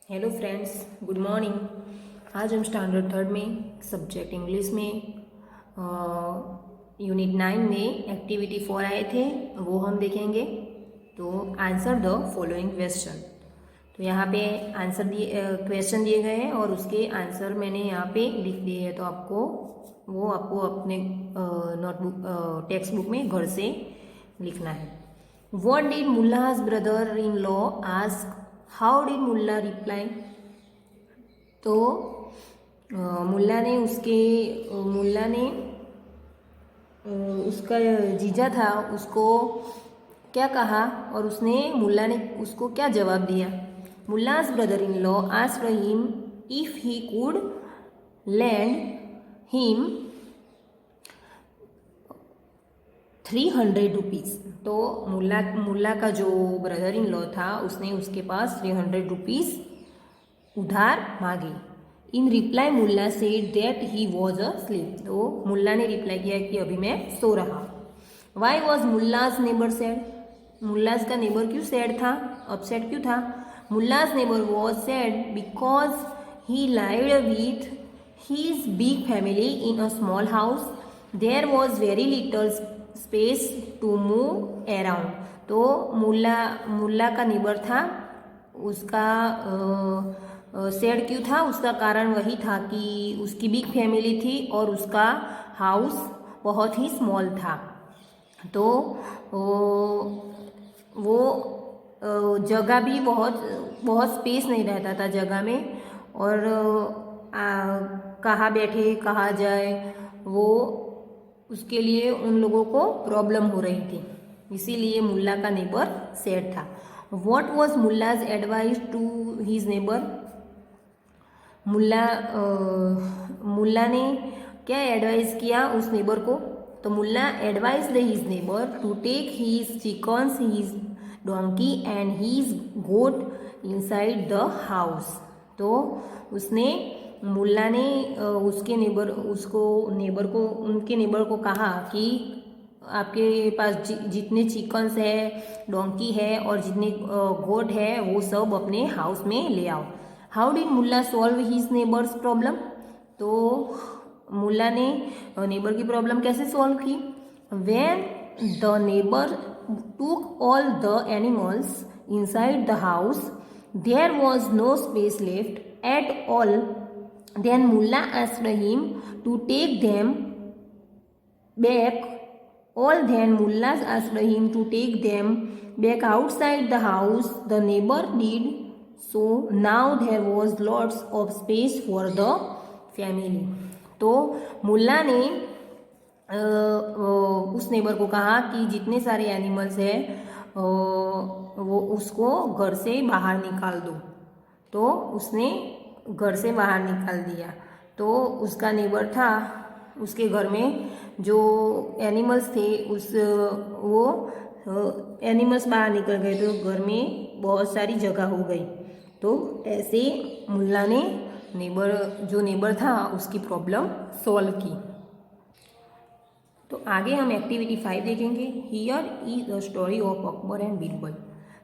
Hello friends, good morning. आज हम standard third में सब्जेक्ट इंग्लिश में यूनिट 9 में एक्टिविटी 4 आए थे, वो हम देखेंगे। तो आंसर द फॉलोइंग क्वेश्चन। तो यहाँ पे आंसर दिए क्वेश्चन दिए गए हैं और उसके आंसर मैंने यहाँ पे लिख दिए हैं। तो आपको अपने नोटबुक टेक्स्ट बुक में घर से लिखना है। What did Mullah's brother-in-law ask? How did Mullah reply? तो मुल्ला ने उसका जीजा था, उसको क्या कहा और मुल्ला ने उसको क्या जवाब दिया। मुल्ला's brother-in-law asked him if he could lend him 300 rupees. तो मुल्ला का जो ब्रदर इन लॉ था उसने उसके पास 300 रुपीज़ उधार मांगे। In reply Mullah said that he was asleep. तो मुल्ला ने रिप्लाई किया कि अभी मैं सो रहा। Why was Mulla's neighbour sad? Mulla's का नेबर क्यों सैड था, अपसेट क्यों था? Mulla's neighbour was sad because he lived with his big family in a small house. There was very little space to move around. तो मुल्ला का नेबर था, उसका सैड क्यों था? उसका कारण वही था कि उसकी बिग फैमिली थी और उसका हाउस बहुत ही स्मॉल था। तो वो जगह भी बहुत स्पेस नहीं रहता था जगह में, और कहाँ बैठे कहाँ जाए वो उसके लिए उन लोगों को प्रॉब्लम हो रही थी, इसीलिए मुल्ला का नेबर सैड था। What was Mulla's advice to his neighbour? Mulla ने क्या एडवाइस किया उस नेबर को? तो Mulla advised his neighbour to take his chickens, his donkey and his goat inside the house. तो मुल्ला ने उनके नेबर को कहा कि आपके पास जितने चिकन्स है, डोंकी है और जितने गोट है वो सब अपने हाउस में ले आओ। How did Mullah solve his neighbour's problem? तो मुल्ला ने नेबर की प्रॉब्लम कैसे सॉल्व की? When the neighbour took all the animals inside the house, there was no space left at all. Then Mullah asked him to take them back. Then Mullah asked him to take them back outside the house. The neighbor did so. Now there was lots of space for the family. तो मुल्ला ने उस neighbour को कहा कि जितने सारे animals हैं वो उसको घर से बाहर निकाल दो। तो उसने घर से बाहर निकाल दिया। तो उसका नेबर था, उसके घर में जो एनिमल्स थे वो एनिमल्स बाहर निकल गए, तो घर में बहुत सारी जगह हो गई। तो ऐसे मुल्ला ने जो नेबर था उसकी प्रॉब्लम सॉल्व की। तो आगे हम एक्टिविटी 5 देखेंगे। Here is the story of Akbar and Birbal.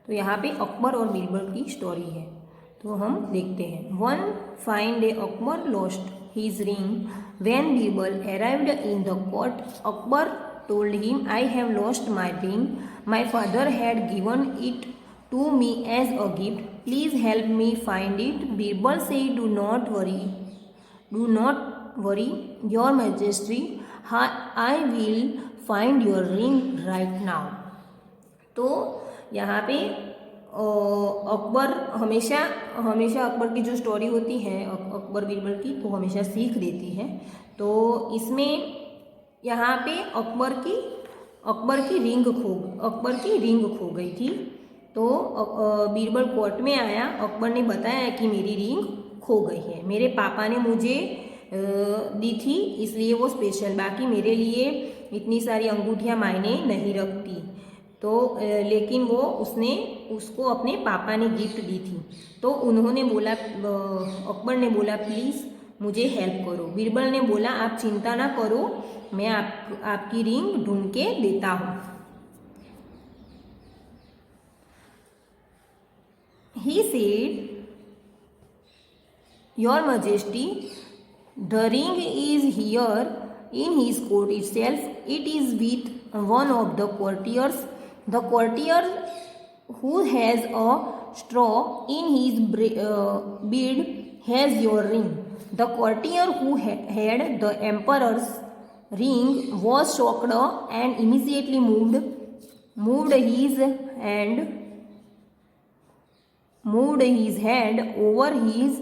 तो यहाँ पे अकबर और बीरबल की स्टोरी है, तो हम देखते हैं। One fine day Akbar lost his ring when Birbal arrived in the court. Akbar told him, I have lost my ring, my father had given it to me as a gift, please help me find it. Birbal said, do not worry your majesty, I will find your ring right now. तो यहाँ पे अकबर हमेशा अकबर की जो story होती है अकबर बीरबल की, तो हमेशा सीख देती है। तो इसमें यहाँ पे अकबर की रिंग खो गई थी। तो बीरबल कोर्ट में आया, अकबर ने बताया कि मेरी रिंग खो गई है, मेरे पापा ने मुझे दी थी इसलिए वो स्पेशल, बाकी मेरे लिए इतनी सारी अंगूठियाँ मायने नहीं रखती। तो लेकिन उसको अपने पापा ने गिफ्ट दी थी। तो अकबर ने बोला प्लीज़ मुझे हेल्प करो। बीरबल ने बोला आप चिंता ना करो, मैं आपकी रिंग ढूंढ के देता हूँ। He said your majesty, the ring is here in his court itself. It is with one of the courtiers. The courtier who has a straw in his beard has your ring. The courtier who had the emperor's ring was shocked and immediately moved his hand over his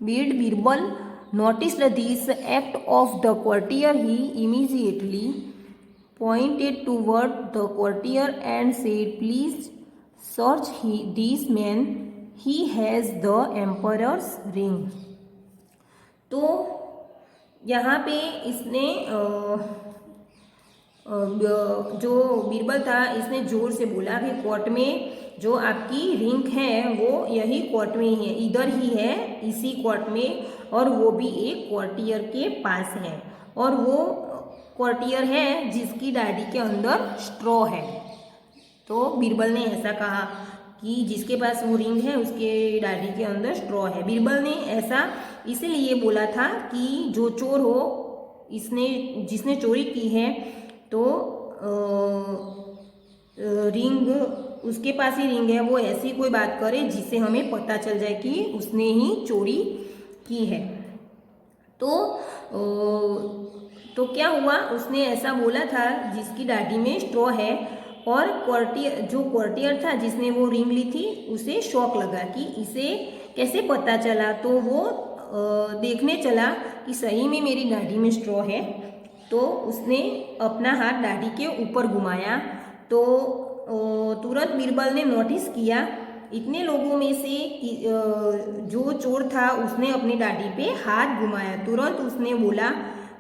beard. Birbal noticed this act of the courtier. He immediately pointed toward the courtier and said, please search this man. He has the emperor's ring. तो यहाँ पे इसने जो बीरबल था इसने जोर से बोला कि कोर्ट में जो आपकी रिंग है वो यही कोर्ट में ही है, इधर ही है, इसी कोर्ट में, और वो भी एक कोर्टियर के पास है, और वो कोर्टियर है जिसकी डायरी के अंदर स्ट्रॉ है। तो बीरबल ने ऐसा कहा कि जिसके पास वो रिंग है उसके डायरी के अंदर स्ट्रॉ है। बीरबल ने ऐसा इसीलिए बोला था कि जो चोर हो, जिसने चोरी की है, तो रिंग उसके पास ही रिंग है, वो ऐसी कोई बात करे जिससे हमें पता चल जाए कि उसने ही चोरी की है। तो क्या हुआ, उसने ऐसा बोला था जिसकी डायरी में स्ट्रॉ है, और कोर्टियर था जिसने वो रिंग ली थी उसे शौक लगा कि इसे कैसे पता चला। तो वो देखने चला कि सही में मेरी डायरी में स्ट्रॉ है। तो उसने अपना हाथ डायरी के ऊपर घुमाया, तो तुरंत बीरबल ने नोटिस किया इतने लोगों में से जो चोर था उसने अपनी डायरी पे हाथ घुमाया। तुरंत उसने बोला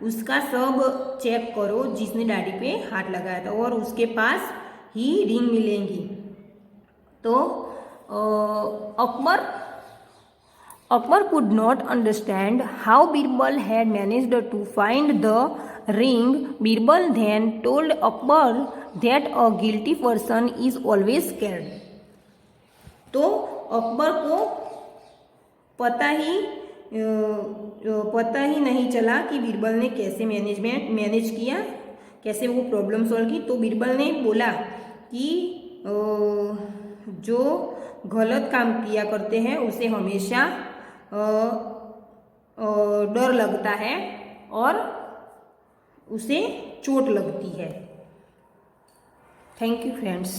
उसका सब चेक करो जिसने डायरी पे हाथ लगाया था, और उसके पास ही रिंग मिलेंगी। तो Akbar could not understand how Birbal had managed to find the ring. Birbal then told Akbar that a guilty person is always scared. तो अकबर को पता ही नहीं चला कि बीरबल ने कैसे मैनेज किया, कैसे वो प्रॉब्लम सॉल्व की। तो बीरबल ने बोला कि जो गलत काम किया करते हैं उसे हमेशा डर लगता है और उसे चोट लगती है। Thank you friends.